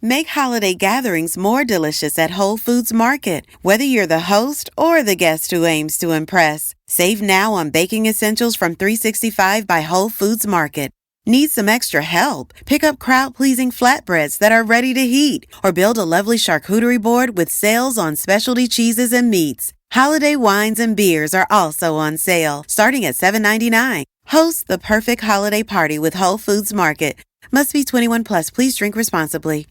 Make holiday gatherings more delicious at Whole Foods Market, whether you're the host or the guest who aims to impress. Save now on baking essentials from 365 by Whole Foods Market. Need some extra help? Pick up crowd-pleasing flatbreads that are ready to heat, or build a lovely charcuterie board with sales on specialty cheeses and meats. Holiday wines and beers are also on sale, starting at $7.99. Host the perfect holiday party with Whole Foods Market. Must be 21 plus. Please drink responsibly.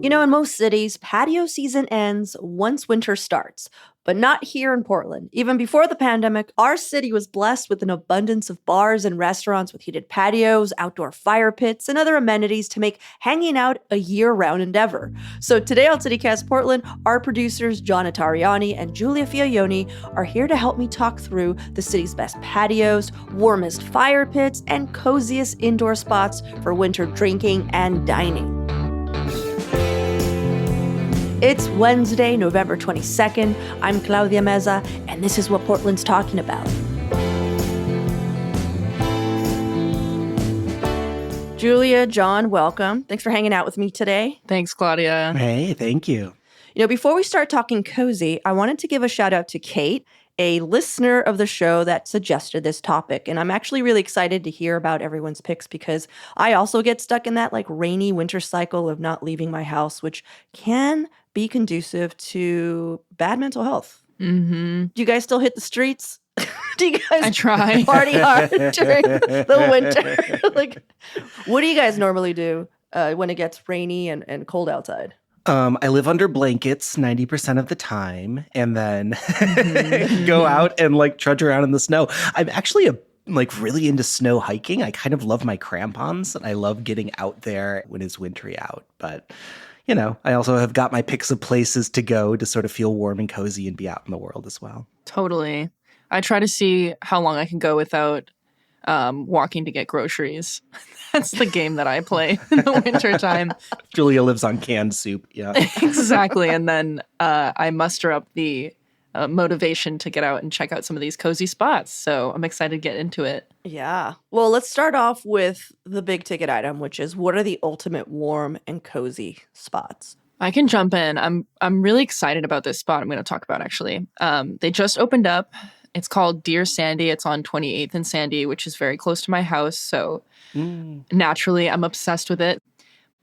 You know, in most cities, patio season ends once winter starts, but not here in Portland. Even before the pandemic, our city was blessed with an abundance of bars and restaurants with heated patios, outdoor fire pits, and other amenities to make hanging out a year-round endeavor. So today on CityCast Portland, our producers John Notarianni and Giulia Fiaoni are here to help me talk through the city's best patios, warmest fire pits, and coziest indoor spots for winter drinking and dining. It's Wednesday, November 22nd. I'm Claudia Meza, and this is what Portland's talking about. Giulia, John, welcome. Thanks for hanging out with me today. Thanks, Claudia. Hey, thank you. You know, before we start talking cozy, I wanted to give a shout out to Kate, a listener of the show that suggested this topic. And I'm actually really excited to hear about everyone's picks because I also get stuck in that rainy winter cycle of not leaving my house, which can be conducive to bad mental health. Mm-hmm. Do you guys still hit the streets? Do you guys I try. party hard during the winter? What do you guys normally do when it gets rainy and cold outside? I live under blankets 90% of the time and then go out and trudge around in the snow. I'm actually really into snow hiking. I kind of love my crampons and I love getting out there when it's wintry out. But, you know, I also have got my picks of places to go to sort of feel warm and cozy and be out in the world as well. Totally. I try to see how long I can go without walking to get groceries. That's the game that I play in the wintertime. Giulia lives on canned soup. Yeah, exactly. And then I muster up the motivation to get out and check out some of these cozy spots. So I'm excited to get into it. Yeah. Well, let's start off with the big ticket item, which is what are the ultimate warm and cozy spots? I can jump in. I'm really excited about this spot I'm going to talk about, actually. They just opened up. It's called Dear Sandy. It's on 28th and Sandy, which is very close to my house. So naturally, I'm obsessed with it.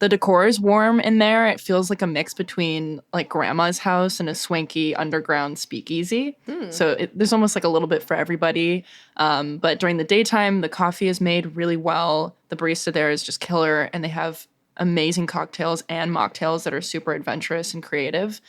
The decor is warm in there. It feels like a mix between grandma's house and a swanky underground speakeasy. So there's almost a little bit for everybody. But during the daytime, the coffee is made really well. The barista there is just killer. And they have amazing cocktails and mocktails that are super adventurous and creative.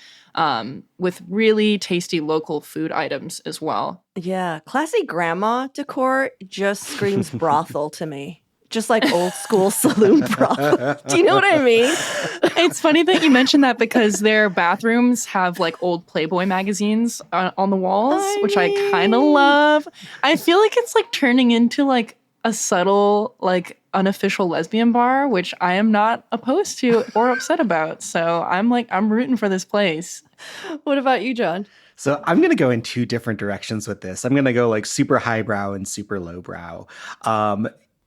With really tasty local food items as well. Yeah, classy grandma decor just screams brothel to me. Just like old school saloon brothel. Do you know what I mean? It's funny that you mentioned that because their bathrooms have old Playboy magazines on the walls, which I kind of love. I feel like it's turning into a subtle unofficial lesbian bar, which I am not opposed to or upset about. So I'm rooting for this place. What about you, John? So I'm going to go in two different directions with this. I'm going to go super highbrow and super lowbrow.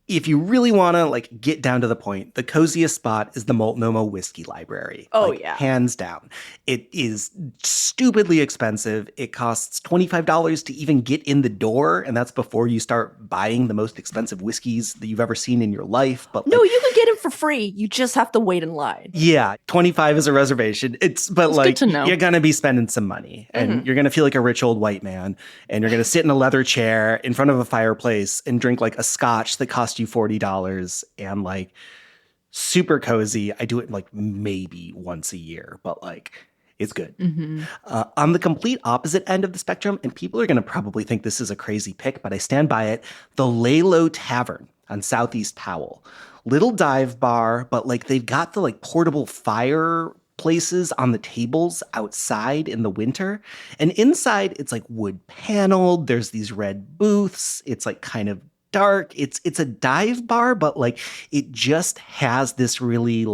If you really want to get down to the point, the coziest spot is the Multnomah Whiskey Library. Oh, yeah. Hands down. It is stupidly expensive. It costs $25 to even get in the door, and that's before you start buying the most expensive whiskeys that you've ever seen in your life. But no, you can get them for free. You just have to wait in line. Yeah, $25 is a reservation. It's good to know. You're going to be spending some money, and you're going to feel like a rich old white man, and you're going to sit in a leather chair in front of a fireplace and drink a scotch that costs you $40 and super cozy. I do it maybe once a year, but it's good. On the complete opposite end of the spectrum, and people are going to probably think this is a crazy pick, but I stand by it, the Lay Low Tavern on Southeast Powell. Little dive bar, but they've got the portable fire places on the tables outside in the winter. And inside it's wood paneled. There's these red booths. It's kind of dark. It's a dive bar, but it just has this really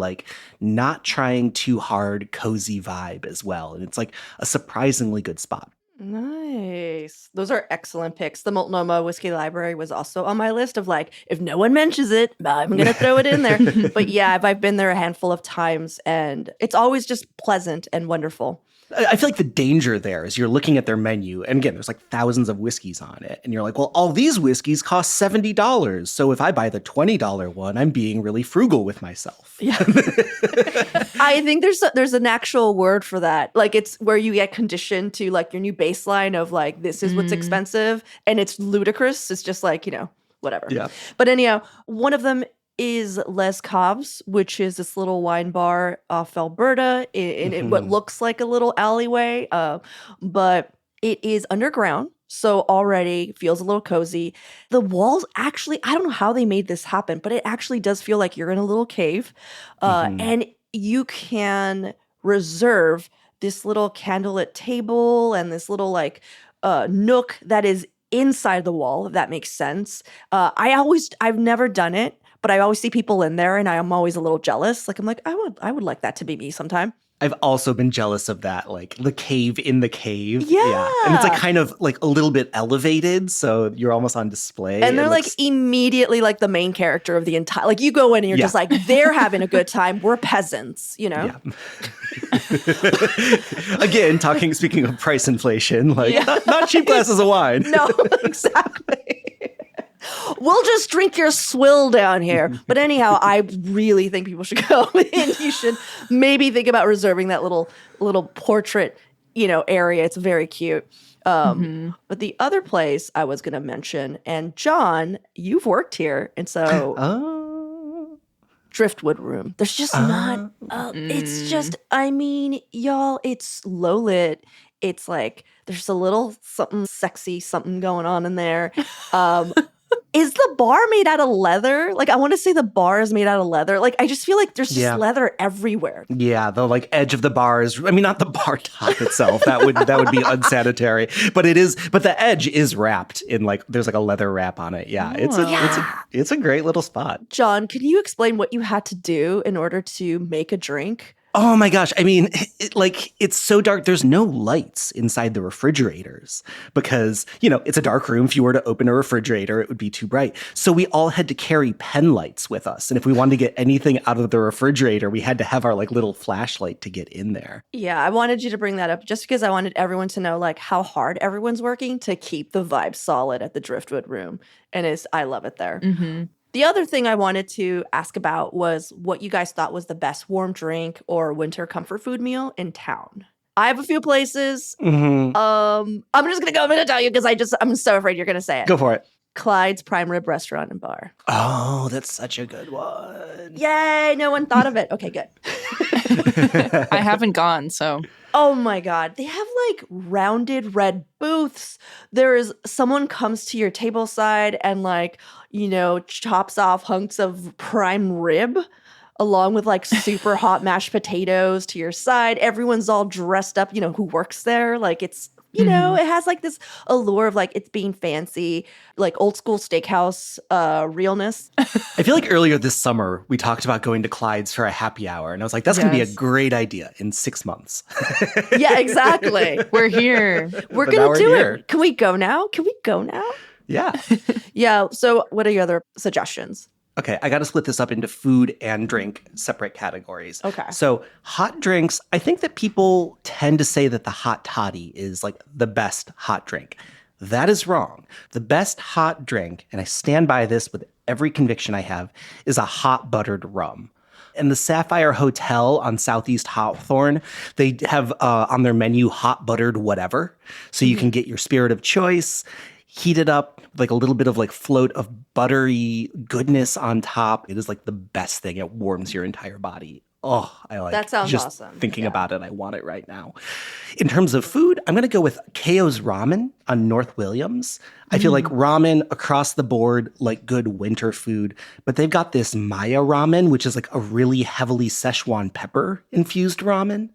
not trying too hard, cozy vibe as well. And it's a surprisingly good spot. Nice. Those are excellent picks. The Multnomah Whiskey Library was also on my list of like, if no one mentions it, I'm going to throw it in there. But yeah, I've been there a handful of times and it's always just pleasant and wonderful. I feel like the danger there is you're looking at their menu, and again, there's like thousands of whiskeys on it, and you're like, well, all these whiskeys cost $70, so if I buy the $20 one, I'm being really frugal with myself. Yeah. I think there's an actual word for that. Like, it's where you get conditioned to like your new baseline of like, this is what's expensive, and it's ludicrous. It's just like, whatever. Yeah. But anyhow, one of them is Les Cobb's, which is this little wine bar off Alberta in what looks like a little alleyway, but it is underground, so already feels a little cozy. The walls actually, I don't know how they made this happen, but it actually does feel like you're in a little cave, and you can reserve this little candlelit table and this little like nook that is inside the wall, if that makes sense. I've never done it, but I always see people in there and I'm always a little jealous. Like, I'm like, I would like that to be me sometime. I've also been jealous of that, like the cave in the cave. Yeah. And it's like kind of like a little bit elevated, so you're almost on display. And they're like immediately like the main character of the entire, like you go in and you're just like, they're having a good time. We're peasants, Yeah. Again, speaking of price inflation, like not cheap glasses of wine. No, exactly. We'll just drink your swill down here. But anyhow, I really think people should go and you should maybe think about reserving that little portrait, area. It's very cute. But the other place I was going to mention, and John, you've worked here. And so Driftwood Room. There's just not, it's just, I mean, y'all, it's low lit. It's like, there's a little something sexy, something going on in there. Is the bar made out of leather? Like, I want to say the bar is made out of leather. Like, I just feel like there's just leather everywhere. Yeah, the like edge of the bar is, I mean, not the bar top itself. That would be unsanitary. But it is, but the edge is wrapped in like, there's like a leather wrap on it. Yeah, it's a great little spot. John, can you explain what you had to do in order to make a drink? Oh my gosh. I mean, it's so dark. There's no lights inside the refrigerators because, it's a dark room. If you were to open a refrigerator, it would be too bright. So we all had to carry pen lights with us. And if we wanted to get anything out of the refrigerator, we had to have our like little flashlight to get in there. Yeah, I wanted you to bring that up just because I wanted everyone to know like how hard everyone's working to keep the vibe solid at the Driftwood Room. And I love it there. Mm-hmm. The other thing I wanted to ask about was what you guys thought was the best warm drink or winter comfort food meal in town. I have a few places. Mm-hmm. I'm just going to tell you because I'm so afraid you're going to say it. Go for it. Clyde's Prime Rib Restaurant and Bar. Oh, that's such a good one. Yay, no one thought of it. Okay, good. I haven't gone, so. Oh my God. They have like rounded red booths. Someone comes to your table side and like, chops off hunks of prime rib along with like super hot mashed potatoes to your side. Everyone's all dressed up, who works there. Like it's, it has like this allure of like it's being fancy, like old school steakhouse realness. I feel like earlier this summer, we talked about going to Clyde's for a happy hour. And I was like, that's going to be a great idea in 6 months. Yeah, exactly. We're here. We're going to do it. Can we go now? Yeah. Yeah. So what are your other suggestions? Okay, I got to split this up into food and drink separate categories. Okay. So hot drinks, I think that people tend to say that the hot toddy is like the best hot drink. That is wrong. The best hot drink, and I stand by this with every conviction I have, is a hot buttered rum. And the Sapphire Hotel on Southeast Hawthorne, they have on their menu hot buttered whatever. So you can get your spirit of choice, heat it up, like a little bit of like float of buttery goodness on top. It is like the best thing. It warms your entire body. Oh, I like that. Sounds just awesome. Thinking about it, I want it right now. In terms of food, I'm going to go with Keo's Ramen on North Williams. I feel like ramen across the board, like good winter food, but they've got this Maya ramen, which is like a really heavily Szechuan pepper infused ramen.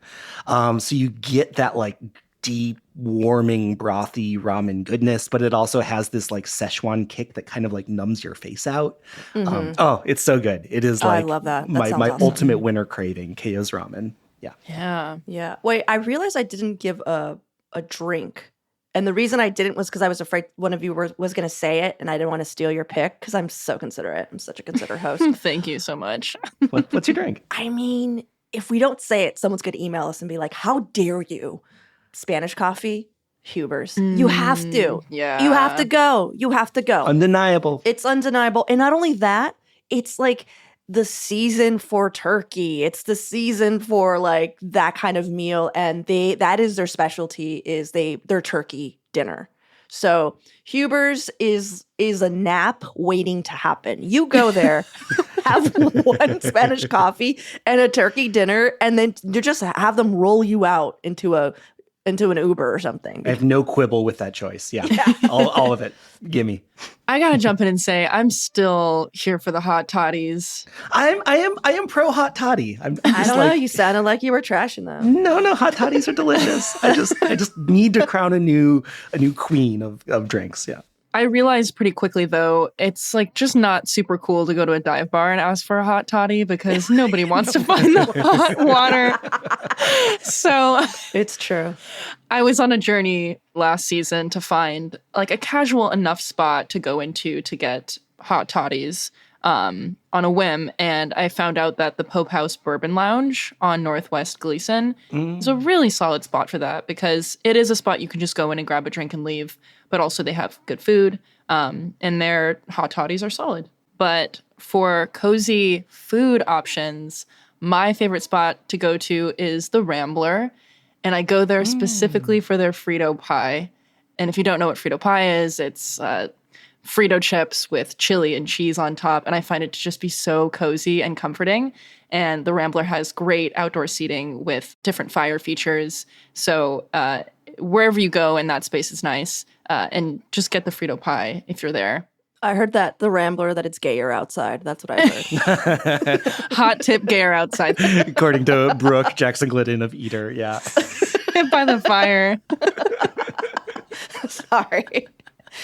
So you get that like deep, warming, brothy ramen goodness, but it also has this like Szechuan kick that kind of like numbs your face out. It's so good. It is like I love that. my awesome. ultimate winter craving, Keo's Ramen. Yeah. Yeah. Wait, I realized I didn't give a drink And the reason I didn't was because I was afraid one of you was going to say it, and I didn't want to steal your pick because I'm so considerate. I'm such a considerate host. Thank you so much. What's your drink? I mean, if we don't say it, someone's going to email us and be like, how dare you? Spanish coffee, Huber's. You have to. Yeah. You have to go. You have to go. Undeniable. It's undeniable. And not only that, it's like the season for turkey. It's the season for like that kind of meal. And that is their specialty, is their turkey dinner. So Huber's is a nap waiting to happen. You go there, have one Spanish coffee and a turkey dinner, and then you just have them roll you out into an Uber or something. I have no quibble with that choice. Yeah. all of it. Gimme. I gotta jump in and say I'm still here for the hot toddies. I am pro hot toddy. I don't know. You sounded like you were trashing them. No, hot toddies are delicious. I just need to crown a new queen of drinks. Yeah. I realized pretty quickly, though, it's like just not super cool to go to a dive bar and ask for a hot toddy because nobody wants to find the hot water. So it's true. I was on a journey last season to find like a casual enough spot to go into to get hot toddies on a whim. And I found out that the Pope House Bourbon Lounge on Northwest Gleason is a really solid spot for that because it is a spot you can just go in and grab a drink and leave. But also they have good food, and their hot toddies are solid. But for cozy food options, my favorite spot to go to is the Rambler, and I go there specifically for their Frito pie. And if you don't know what Frito pie is, it's Frito chips with chili and cheese on top, and I find it to just be so cozy and comforting. And the Rambler has great outdoor seating with different fire features, so wherever you go in that space is nice. And just get the Frito pie if you're there. I heard that the Rambler, that it's gayer outside. That's what I heard. Hot tip, gayer outside. According to Brooke Jackson-Glidden of Eater, yeah. By the fire. Sorry.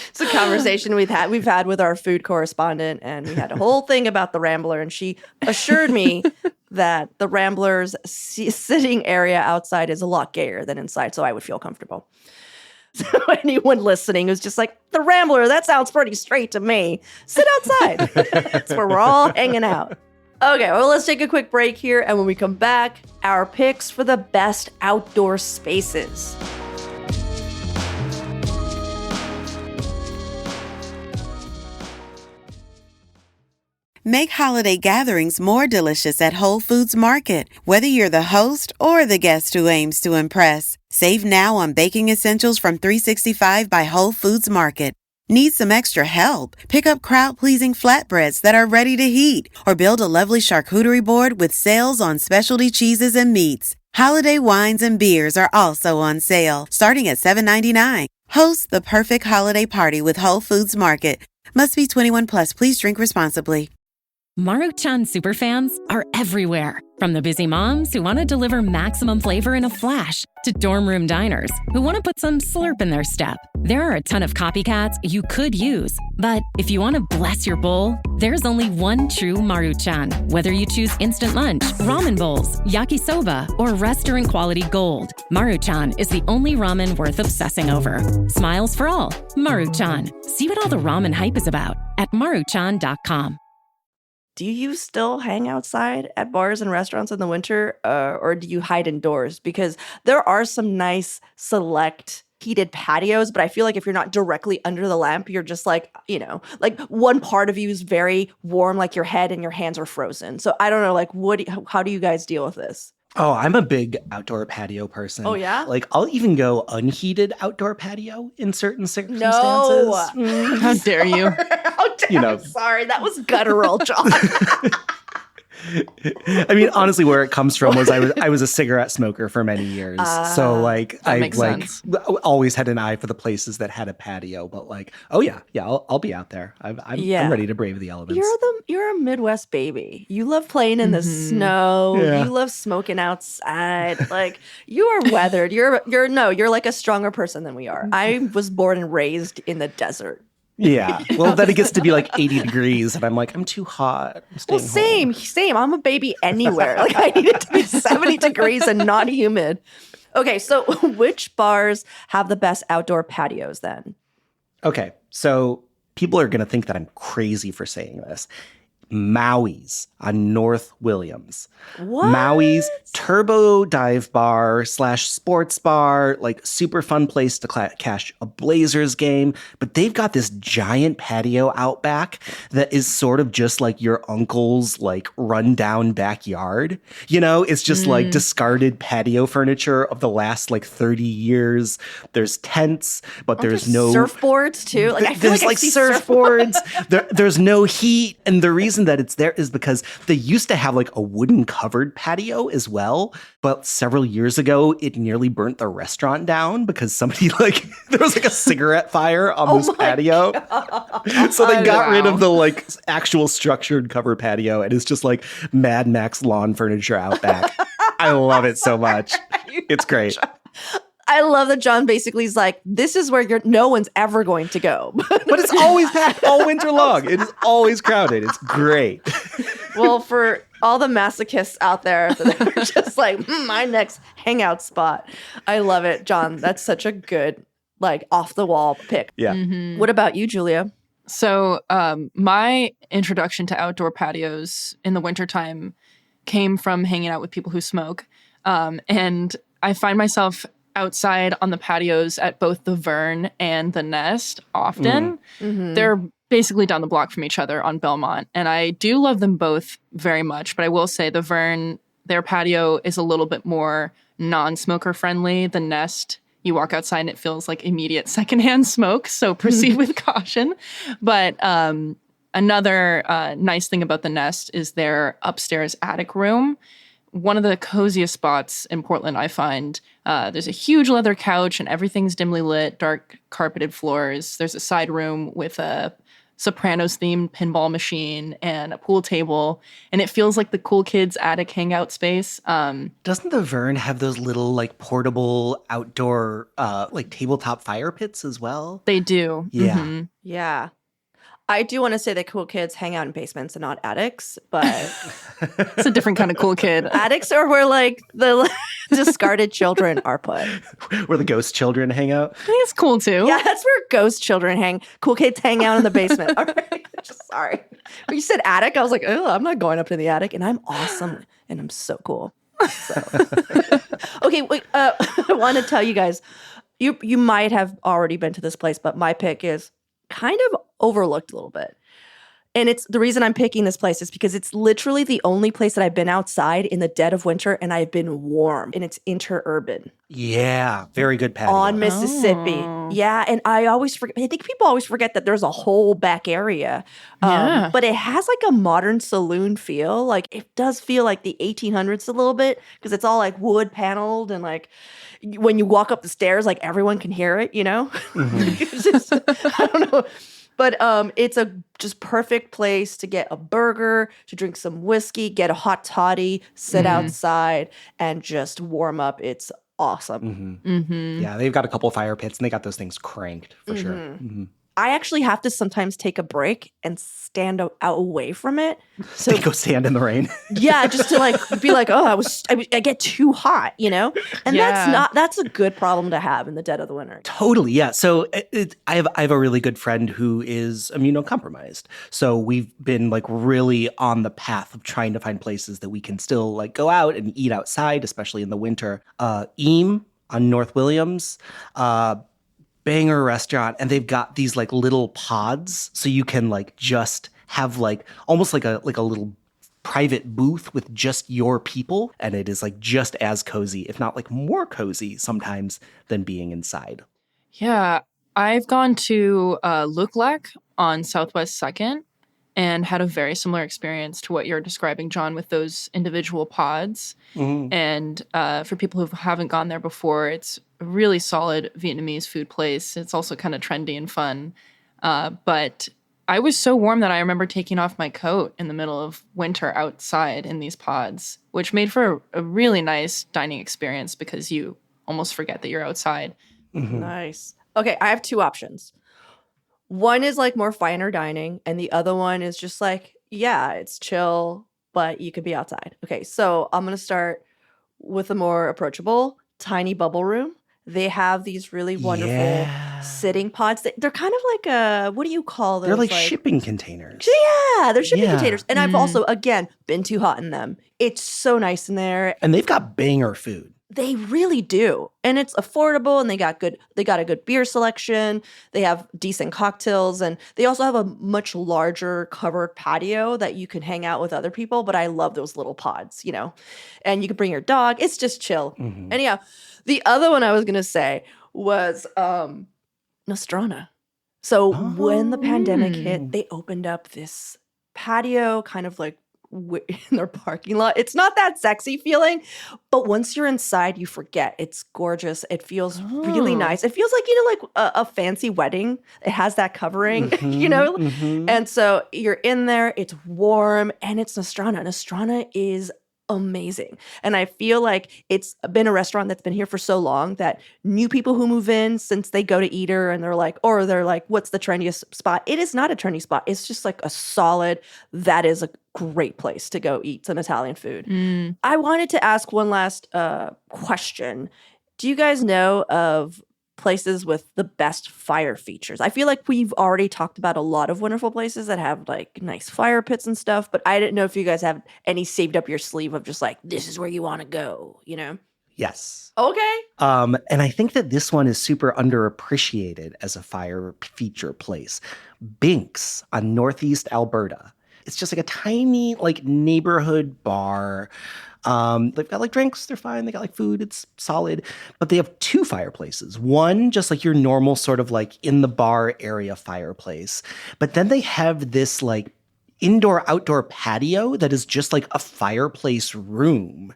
It's a conversation we've had with our food correspondent, and we had a whole thing about the Rambler, and she assured me that the Rambler's sitting area outside is a lot gayer than inside, so I would feel comfortable. So anyone listening who's just like, the Rambler, that sounds pretty straight to me. Sit outside. That's where we're all hanging out. Okay, well, let's take a quick break here. And when we come back, our picks for the best outdoor spaces. Make holiday gatherings more delicious at Whole Foods Market, whether you're the host or the guest who aims to impress. Save now on baking essentials from 365 by Whole Foods Market. Need some extra help? Pick up crowd-pleasing flatbreads that are ready to heat, or build a lovely charcuterie board with sales on specialty cheeses and meats. Holiday wines and beers are also on sale, starting at $7.99. Host the perfect holiday party with Whole Foods Market. Must be 21 plus. Please drink responsibly. Maruchan superfans are everywhere. From the busy moms who want to deliver maximum flavor in a flash to dorm room diners who want to put some slurp in their step. There are a ton of copycats you could use. But if you want to bless your bowl, there's only one true Maruchan. Whether you choose instant lunch, ramen bowls, yakisoba, or restaurant quality gold, Maruchan is the only ramen worth obsessing over. Smiles for all. Maruchan. See what all the ramen hype is about at maruchan.com. Do you still hang outside at bars and restaurants in the winter, or do you hide indoors? Because there are some nice select heated patios, but I feel like if you're not directly under the lamp, you're just like, like one part of you is very warm, like your head and your hands are frozen. So I don't know, like how do you guys deal with this? Oh, I'm a big outdoor patio person. Oh, yeah? Like, I'll even go unheated outdoor patio in certain circumstances. No. How dare you? How dare I'm sorry, that was guttural, John. I mean, honestly, where it comes from was I was a cigarette smoker for many years. So like I always had an eye for the places that had a patio. But like, oh yeah, I'll be out there. I'm ready to brave the elements. You're a Midwest baby. You love playing in the snow. Yeah. You love smoking outside. Like you are weathered. You're like a stronger person than we are. I was born and raised in the desert. Yeah. Well, then it gets to be like 80 degrees, and I'm like, I'm too hot. Well, same. I'm a baby anywhere. Like I need it to be 70 degrees and not humid. Okay, so which bars have the best outdoor patios then? Okay, so people are going to think that I'm crazy for saying this. Maui's on North Williams. What? Maui's turbo dive bar / sports bar, like super fun place to catch a Blazers game. But they've got this giant patio out back that is sort of just like your uncle's like rundown backyard. You know, it's just like discarded patio furniture of the last like 30 years. There's tents, but there's no surfboards too. Like I feel there's like I see surfboards. There's no heat, and the reason that it's there is because they used to have like a wooden covered patio as well, but several years ago it nearly burnt the restaurant down because somebody like there was like a cigarette fire on this patio. So they got rid of the like actual structured cover patio, and it's just like Mad Max lawn furniture out back. I love it so much. It's great. I love that John basically is like, this is where no one's ever going to go. But it's always packed all winter long. It is always crowded. It's great. Well, for all the masochists out there that are just like, my next hangout spot. I love it, John. That's such a good, like, off the wall pick. Yeah. Mm-hmm. What about you, Julia? So my introduction to outdoor patios in the wintertime came from hanging out with people who smoke. And I find myself outside on the patios at both the Vern and the Nest often. Mm-hmm. They're basically down the block from each other on Belmont. And I do love them both very much. But I will say the Vern, their patio is a little bit more non-smoker friendly. The Nest, you walk outside and it feels like immediate secondhand smoke. So proceed with caution. But another nice thing about the Nest is their upstairs attic room. One of the coziest spots in Portland, I find. There's a huge leather couch and everything's dimly lit, dark carpeted floors. There's a side room with a Sopranos-themed pinball machine and a pool table. And it feels like the cool kids' attic hangout space. Doesn't the Vern have those little like portable outdoor like tabletop fire pits as well? They do. Yeah. Mm-hmm. Yeah. I do want to say that cool kids hang out in basements and not attics, but It's a different kind of cool kid. attics are where like the discarded children are put. Where the ghost children hang out. I think it's cool too. Yeah, that's where ghost children hang. Cool kids hang out in the basement. All right. Just sorry. When you said attic, I was like, oh, I'm not going up to the attic. And I'm awesome. And I'm so cool. So. Okay, wait. I want to tell you guys, you might have already been to this place, but my pick is kind of overlooked a little bit. And it's the reason I'm picking this place is because it's literally the only place that I've been outside in the dead of winter and I've been warm, and it's interurban. Yeah, very good patio. On Mississippi. Oh. Yeah, and I always forget, I think people always forget that there's a whole back area. Yeah. But it has like a modern saloon feel. Like it does feel like the 1800s a little bit because it's all like wood paneled and like when you walk up the stairs, like everyone can hear it, you know? Mhm. It's just, I don't know. But it's a just perfect place to get a burger, to drink some whiskey, get a hot toddy, sit outside, and just warm up. It's awesome. Mhm. Mm-hmm. Yeah, they've got a couple fire pits and they got those things cranked for sure. Mhm. I actually have to sometimes take a break and stand out away from it. So They go stand in the rain. yeah, just to like be like, oh, I get too hot, you know? And Yeah. that's a good problem to have in the dead of the winter. Totally, yeah. So I have a really good friend who is immunocompromised. So we've been like really on the path of trying to find places that we can still like go out and eat outside, especially in the winter. Eam on North Williams, banger restaurant, and they've got these like little pods, so you can like just have like almost like a little private booth with just your people, and it is like just as cozy, if not like more cozy sometimes than being inside. Yeah. I've gone to Luk on Southwest 2nd and had a very similar experience to what you're describing, John, with those individual pods. Mhm. And for people who haven't gone there before, it's a really solid Vietnamese food place. It's also kind of trendy and fun. But I was so warm that I remember taking off my coat in the middle of winter outside in these pods, which made for a really nice dining experience because you almost forget that you're outside. Mhm. Nice. Okay, I have two options. One is like more finer dining, and the other one is just like, yeah, it's chill, but you could be outside. Okay, so I'm gonna start with a more approachable tiny bubble room. They have these really wonderful sitting pods. They're kind of like what do you call those? They're like shipping containers. Yeah, they're shipping containers. And I've Mm. also, again, been too hot in them. It's so nice in there. And they've got banger food. They really do. And it's affordable, and they got a good beer selection. They have decent cocktails, and they also have a much larger covered patio that you can hang out with other people. But I love those little pods, and you can bring your dog. It's just chill. Mm-hmm. Anyhow, the other one I was gonna say was Nostrana. So when the pandemic hit, they opened up this patio kind of like in their parking lot. It's not that sexy feeling, but once you're inside, you forget. It's gorgeous. It feels really nice. It feels like, like a fancy wedding. It has that covering, And so you're in there, it's warm, and it's Nostrana. Nostrana is amazing. And I feel like it's been a restaurant that's been here for so long that new people who move in, since they go to Eater and they're like, what's the trendiest spot? It is not a trendy spot. It's just like a solid, that is a great place to go eat some Italian food. I wanted to ask one last question. Do you guys know of places with the best fire features? I feel like we've already talked about a lot of wonderful places that have like nice fire pits and stuff, but I didn't know if you guys have any saved up your sleeve of just like, this is where you want to go, Yes. Okay. And I think that this one is super underappreciated as a fire feature place. Binks on Northeast Alberta. It's just like a tiny like neighborhood bar. They've got like drinks, they're fine. They got like food, it's solid. But they have two fireplaces. One, just like your normal sort of like in the bar area fireplace. But then they have this like indoor-outdoor patio that is just like a fireplace room.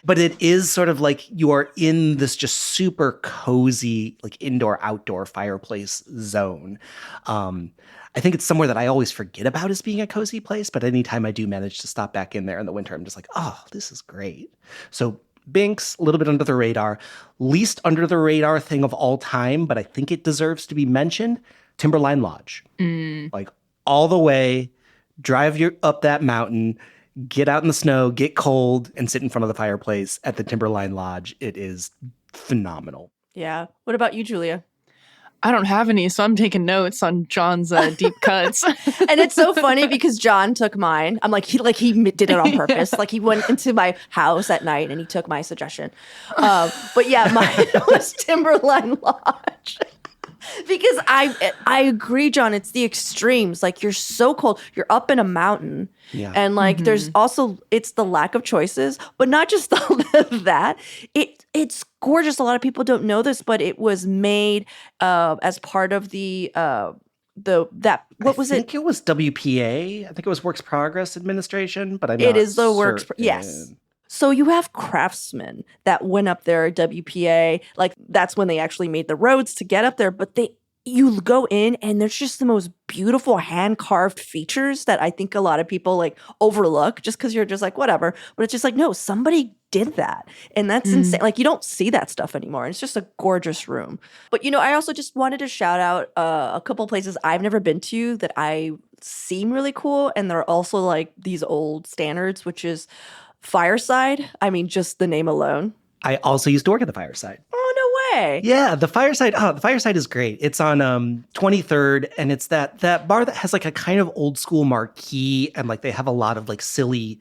But it is sort of like you are in this just super cozy like indoor-outdoor fireplace zone. I think it's somewhere that I always forget about as being a cozy place, but anytime I do manage to stop back in there in the winter, I'm just like, oh, this is great. So Binks, a little bit under the radar. Least under the radar thing of all time, but I think it deserves to be mentioned, Timberline Lodge. Like all the way, drive you up that mountain, get out in the snow, get cold, and sit in front of the fireplace at the Timberline Lodge. It is phenomenal. Yeah. What about you, Julia? I don't have any, so I'm taking notes on John's deep cuts. And it's so funny because John took mine. I'm like, he did it on purpose. Like he went into my house at night and he took my suggestion. But yeah, mine was Timberline Lodge. Because I agree, John. It's the extremes. Like you're so cold. You're up in a mountain. Yeah. And like there's also, it's the lack of choices, but not just that. It's gorgeous. A lot of people don't know this, but it was made as part of I think it was WPA. I think it was Works Progress Administration, but I'm not It is the Works. certain. Yes. So you have craftsmen that went up there at WPA. Like that's when they actually made the roads to get up there. But you go in and there's just the most beautiful hand-carved features that I think a lot of people like overlook just because you're just like, whatever. But it's just like, no, somebody did that. And that's insane. Like you don't see that stuff anymore. It's just a gorgeous room. But, I also just wanted to shout out a couple places I've never been to that I seem really cool. And they're also like these old standards, which is Fireside. I mean, just the name alone. I also used to work at the Fireside. Oh, no way. Yeah, the Fireside is great. It's on 23rd, and it's that bar that has like a kind of old school marquee, and like they have a lot of like silly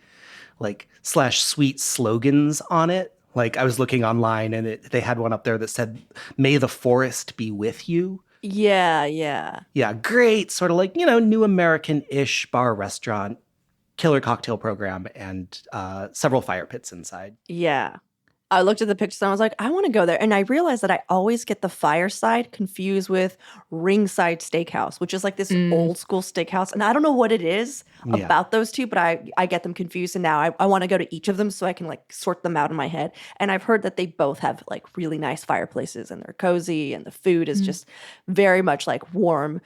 like / sweet slogans on it. Like I was looking online and they had one up there that said, "May the forest be with you." Yeah. Yeah, great sort of like, new American-ish bar restaurant, killer cocktail program, and several fire pits inside. Yeah. I looked at the pictures and I was like, I want to go there. And I realized that I always get the Fireside confused with Ringside Steakhouse, which is like this old school steakhouse. And I don't know what it is about those two, but I get them confused. And now I want to go to each of them so I can like sort them out in my head. And I've heard that they both have like really nice fireplaces and they're cozy and the food is just very much like warm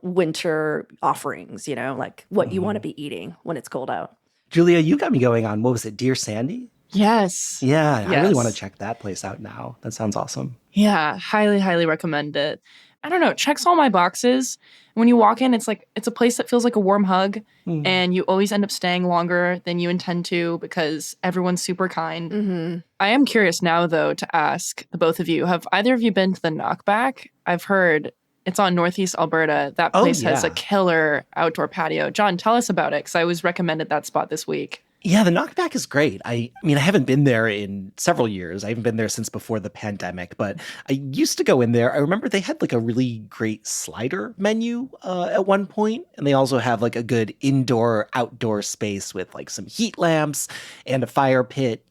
winter offerings, like what you want to be eating when it's cold out. Julia, you got me going on, what was it, Dear Sandy? Yes. Yeah, I really want to check that place out now. That sounds awesome. Yeah, highly, highly recommend it. I don't know, checks all my boxes. When you walk in, it's a place that feels like a warm hug, and you always end up staying longer than you intend to because everyone's super kind. Mm-hmm. I am curious now, though, to ask the both of you, have either of you been to the Knockback? I've heard it's on Northeast Alberta. That place has a killer outdoor patio. John, tell us about it, because I was recommended that spot this week. Yeah, the Knockback is great. I mean, I haven't been there in several years. I haven't been there since before the pandemic, but I used to go in there. I remember they had like a really great slider menu at one point, and they also have like a good indoor-outdoor space with like some heat lamps and a fire pit,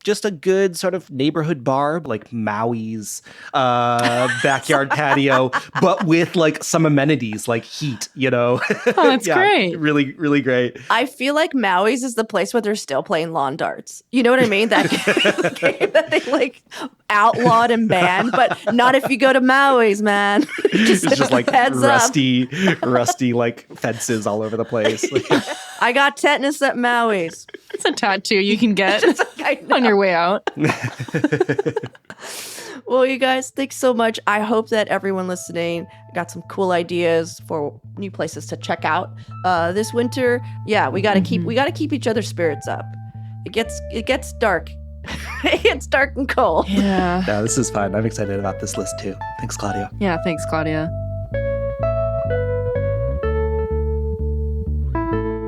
just a good sort of neighborhood bar, like Maui's backyard patio, but with like some amenities like heat, Oh, that's great. Really, really great. I feel like Maui's is the place where they're still playing lawn darts. You know what I mean? That game that they like outlawed and banned, but not if you go to Maui's, man. It's just like heads rusty like fences all over the place. I got tetanus at Maui's. It's a tattoo you can get on your way out. Well, you guys, thanks so much. I hope that everyone listening got some cool ideas for new places to check out this winter. Yeah, we gotta keep each other's spirits up. It gets dark. It gets dark and cold. Yeah. Yeah, this is fun. I'm excited about this list too. Thanks, Claudia. Yeah, thanks, Claudia.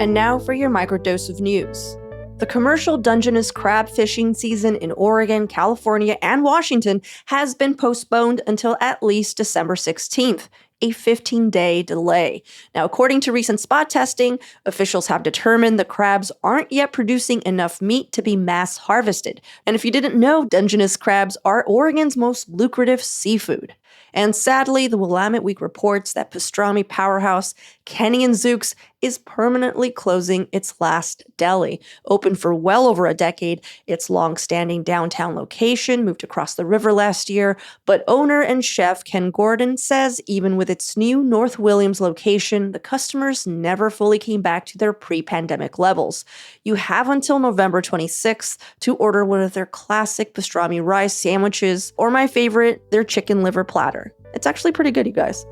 And now for your microdose of news. The commercial Dungeness crab fishing season in Oregon, California, and Washington has been postponed until at least December 16th, a 15-day delay. Now, according to recent spot testing, officials have determined the crabs aren't yet producing enough meat to be mass harvested. And if you didn't know, Dungeness crabs are Oregon's most lucrative seafood. And sadly, the Willamette Week reports that pastrami powerhouse Kenny and Zook's is permanently closing its last deli. Open for well over a decade, its long-standing downtown location moved across the river last year, but owner and chef Ken Gordon says even with its new North Williams location, the customers never fully came back to their pre-pandemic levels. You have until November 26th to order one of their classic pastrami rice sandwiches, or my favorite, their chicken liver platter. It's actually pretty good, you guys.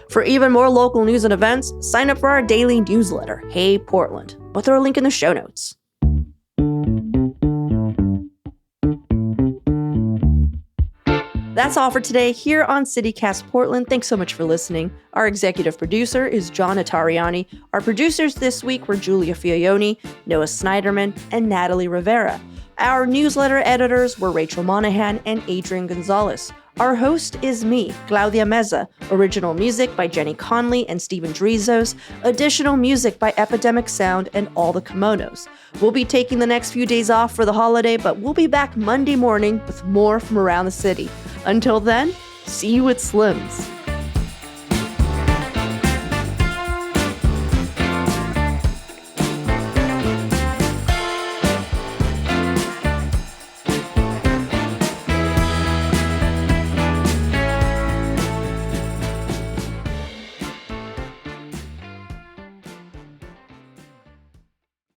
For even more local news and events, sign up for our daily newsletter, Hey Portland. We'll throw a link in the show notes. That's all for today here on CityCast Portland. Thanks so much for listening. Our executive producer is John Notarianni. Our producers this week were Julia Fiaoni, Noah Snyderman, and Natalie Rivera. Our newsletter editors were Rachel Monahan and Adrian Gonzalez. Our host is me, Claudia Meza. Original music by Jenny Conley and Steven Drizos. Additional music by Epidemic Sound and All the Kimonos. We'll be taking the next few days off for the holiday, but we'll be back Monday morning with more from around the city. Until then, see you at Slim's.